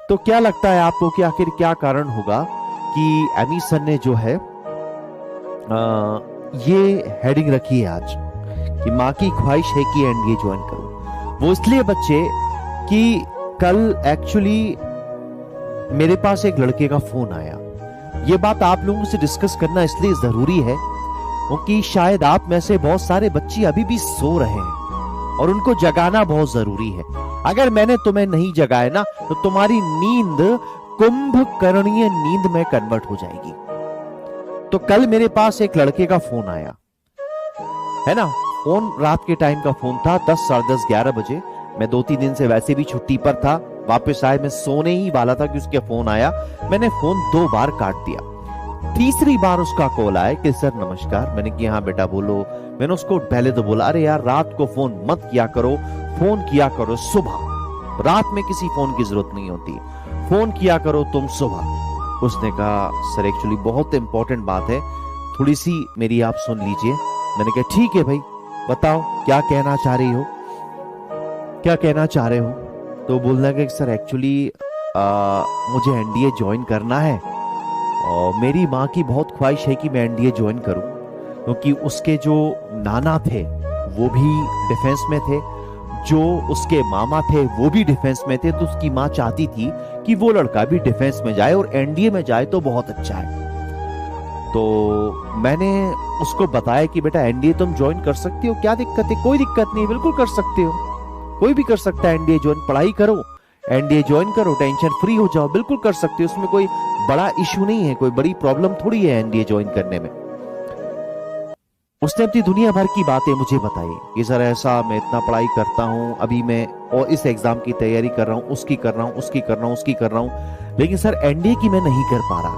तो क्या लगता है आपको कि आखिर क्या कारण होगा कि एमी सर ने जो है ये हेडिंग रखी है आज कि माँ की ख्वाहिश है कि एनडीए ज्वाइन करो। वो इसलिए बच्चे कि कल एक्चुअली मेरे पास एक लड़के का फोन आया। ये बात आप लोगों से डिस्कस करना इसलिए जरूरी है क्योंकि शायद आप में से बहुत सारे बच्चे अभी भी सो रहे हैं और उनको जगाना बहुत जरूरी है। अगर मैंने तुम्हें नहीं जगाया ना तो तुम्हारी नींद कुंभकर्णीय नींद में कन्वर्ट हो जाएगी। तो कल मेरे पास एक लड़के का फोन आया है ना, फोन रात के टाइम का फोन था, 10, साढ़े 10, 11 बजे। मैं 2-3 दिन से वैसे भी छुट्टी पर था, वापस आए, मैं सोने ही वाला था कि उसके फोन आया। मैंने फोन 2 बार काट दिया। तीसरी बार उसका कॉल आया कि सर नमस्कार। मैंने कि हाँ बेटा बोलो। मैंने उसको पहले तो बोला अरे यार रात को फोन मत किया करो, फोन किया करो सुबह, रात में किसी फोन की जरूरत नहीं होती, फोन किया करो तुम सुबह। उसने कहा सर एक्चुअली बहुत इंपॉर्टेंट बात है, थोड़ी सी मेरी आप सुन लीजिए। मैंने कहा ठीक है भाई बताओ क्या कहना चाह रही हो, क्या कहना चाह रहे हो। तो बोलने लगे सर एक्चुअली मुझे एनडीए ज्वाइन करना है और मेरी माँ की बहुत ख्वाहिश है कि मैं एनडीए ज्वाइन करूं क्योंकि उसके जो नाना थे वो भी डिफेंस में थे, जो उसके मामा थे वो भी डिफेंस में थे। तो उसकी माँ चाहती थी कि वो लड़का भी डिफेंस में जाए और एनडीए में जाए तो बहुत अच्छा है। तो मैंने उसको बताया कि बेटा एनडीए तुम ज्वाइन कर सकते हो, क्या दिक्कत है। कोई दिक्कत नहीं, बिल्कुल कर सकते हो, कोई भी कर सकता है एनडीए ज्वाइन। पढ़ाई करो, एनडीए ज्वाइन करो, टेंशन फ्री हो जाओ, बिल्कुल कर सकते हो, उसमें कोई बड़ा इशू नहीं है, कोई बड़ी प्रॉब्लम थोड़ी है एनडीए ज्वाइन करने में। उसने अपनी दुनिया भर की बातें मुझे बताई कि सर ऐसा मैं इतना पढ़ाई करता हूं, अभी मैं और इस एग्जाम की तैयारी कर रहा हूं, उसकी कर रहा हूं, उसकी कर रहा हूं, उसकी कर रहा हूं, लेकिन सर एनडीए की मैं नहीं कर पा रहा।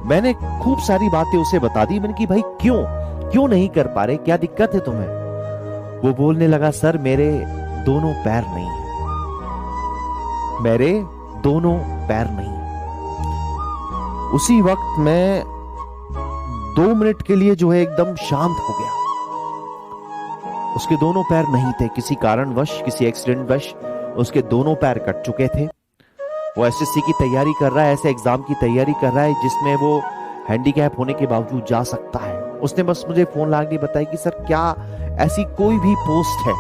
मैंने खूब सारी बातें उसे बता दी। मैंने कि भाई क्यों नहीं कर पा रहे, क्या दिक्कत है तुम्हें। वो बोलने लगा सर मेरे दोनों पैर नहीं है, मेरे दोनों पैर नहीं। उसी वक्त मैं 2 मिनट के लिए जो है एकदम शांत हो गया। उसके दोनों पैर नहीं थे, किसी कारणवश, किसी एक्सीडेंट वश उसके दोनों पैर कट चुके थे। वो एसएससी की तैयारी कर रहा है, ऐसे एग्जाम की तैयारी कर रहा है जिसमें वो हैंडीकैप होने के बावजूद जा सकता है। उसने बस मुझे फोन लाके बताया कि सर क्या ऐसी कोई भी पोस्ट है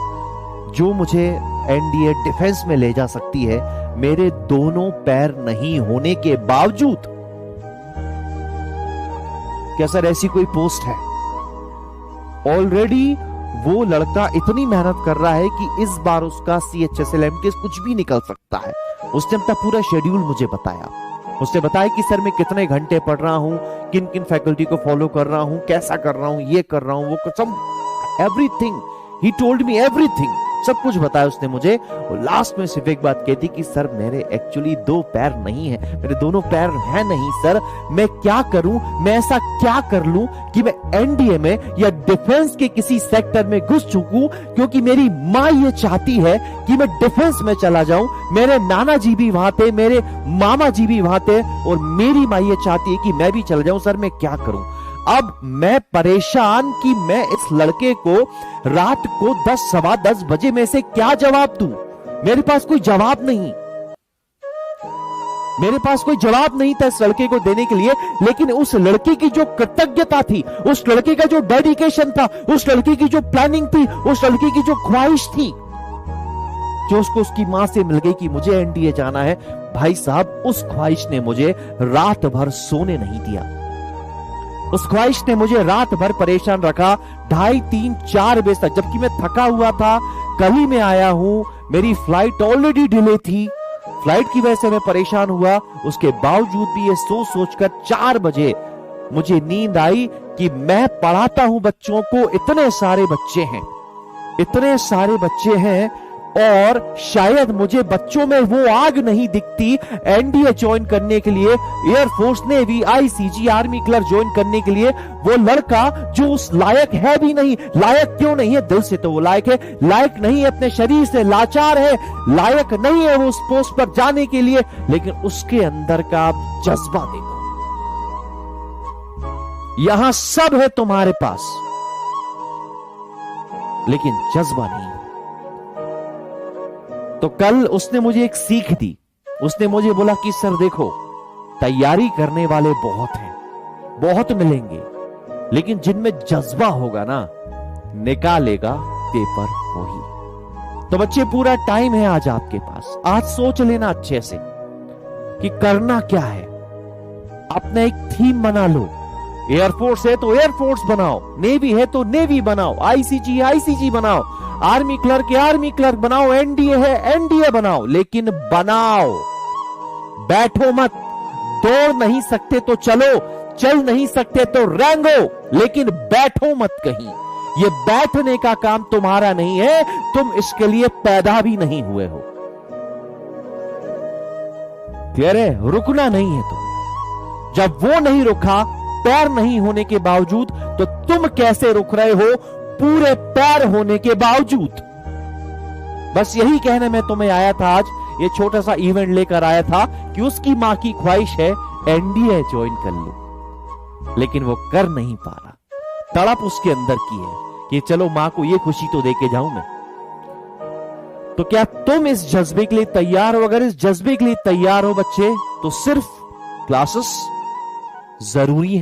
जो मुझे एनडीए डिफेंस में ले जा सकती है मेरे दोनों पैर नहीं होने के बावजूद। क्या सर ऐसी कोई पोस्ट है। ऑलरेडी वो लड़का इतनी मेहनत कर रहा है कि इस बार उसका CHSL MTS कुछ भी निकल सकता है। उसने अपना पूरा शेड्यूल मुझे बताया। उसने बताया कि सर मैं कितने घंटे पढ़ रहा हूं, किन किन फैकल्टी को फॉलो कर रहा हूं, कैसा कर रहा हूं, ये कर रहा हूं, वो सब everything he told me, everything सब कुछ बताया उसने मुझे। और लास्ट में सिर्फ एक बात कहती कि सर मेरे एक्चुअली 2 पैर नहीं है, मेरे दोनों पैर हैं नहीं सर, मैं क्या करूं, मैं ऐसा क्या कर लूं कि मैं एनडीए में या डिफेंस के किसी सेक्टर में घुस चुकूं, क्योंकि मेरी मां ये चाहती है कि मैं डिफेंस में चला जाऊं। मेरे नाना जी भी वहां थे, मेरे मामा जी भी वहां थे और मेरी मां ये चाहती है कि मैं भी चला जाऊं। सर मैं क्या करूं। अब मैं परेशान कि मैं इस लड़के को रात को 10, सवा 10 बजे में से क्या जवाब दूं। मेरे पास कोई जवाब नहीं, मेरे पास कोई जवाब नहीं था इस लड़के को देने के लिए। लेकिन उस लड़के की जो कृतज्ञता थी, उस लड़के का जो डेडिकेशन था, उस लड़के की जो प्लानिंग थी, उस लड़के की जो ख्वाहिश थी जो उसको उसकी मां से मिल गई कि मुझे एनडीए जाना है, भाई साहब उस ख्वाहिश ने मुझे रात भर सोने नहीं दिया। उस ख्वाहिश ने मुझे रात भर परेशान रखा, 2:30, 3, 4 बजे तक, जबकि मैं थका हुआ था। कल ही मैं आया हूं, मेरी फ्लाइट ऑलरेडी डिले थी, फ्लाइट की वजह से मैं परेशान हुआ। उसके बावजूद भी ये सोचकर 4 बजे मुझे नींद आई कि मैं पढ़ाता हूं बच्चों को, इतने सारे बच्चे हैं, इतने सारे बच्चे हैं और शायद मुझे बच्चों में वो आग नहीं दिखती एनडीए ज्वाइन करने के लिए, air force, navy, ICG, army clerk join करने के लिए। वो लड़का जो उस लायक है भी नहीं। लायक क्यों नहीं है, दिल से तो वो लायक है, लायक नहीं है अपने शरीर से लाचार है, लायक नहीं है वो उस पोस्ट पर जाने के लिए, लेकिन उसके अंदर का जज्बा देखो। यहां सब है तुम्हारे पास लेकिन जज्बा नहीं। तो कल उसने मुझे एक सीख दी उसने मुझे बोला कि सर देखो, तैयारी करने वाले बहुत हैं, बहुत मिलेंगे, लेकिन जिनमें जज्बा होगा ना, निकालेगा पेपर वही। तो बच्चे, पूरा टाइम है आज आपके पास। आज सोच लेना अच्छे से कि करना क्या है। अपना एक थीम बना लो। एयरफोर्स है तो एयरफोर्स बनाओ, नेवी है तो नेवी बनाओ, आईसीजी आईसीजी बनाओ, आर्मी क्लर्क है आर्मी क्लर्क बनाओ, एनडीए है एनडीए बनाओ, लेकिन बनाओ, बैठो मत। दौड़ नहीं सकते तो चलो, चल नहीं सकते तो रेंगो, लेकिन बैठो मत कहीं। ये बैठने का काम तुम्हारा नहीं है, तुम इसके लिए पैदा भी नहीं हुए हो। क्लियर है? रुकना नहीं है तुम। जब वो नहीं रुका, पैर नहीं होने के बावजूद, तो तुम कैसे रुक रहे हो पूरे पैर होने के बावजूद? बस यही कहने में तुम्हें आया था आज। ये छोटा सा इवेंट लेकर आया था कि उसकी मां की ख्वाहिश है एनडीए ज्वाइन कर लो, लेकिन वो कर नहीं पा रहा। तड़प उसके अंदर की है कि चलो मां को ये खुशी तो देके जाऊं मैं। तो क्या तुम इस जज्बे के लिए तैयार हो? अगर इस जज्बे के लिए तैयार हो बच्चे, तो सिर्फ क्लासेस जरूरी है।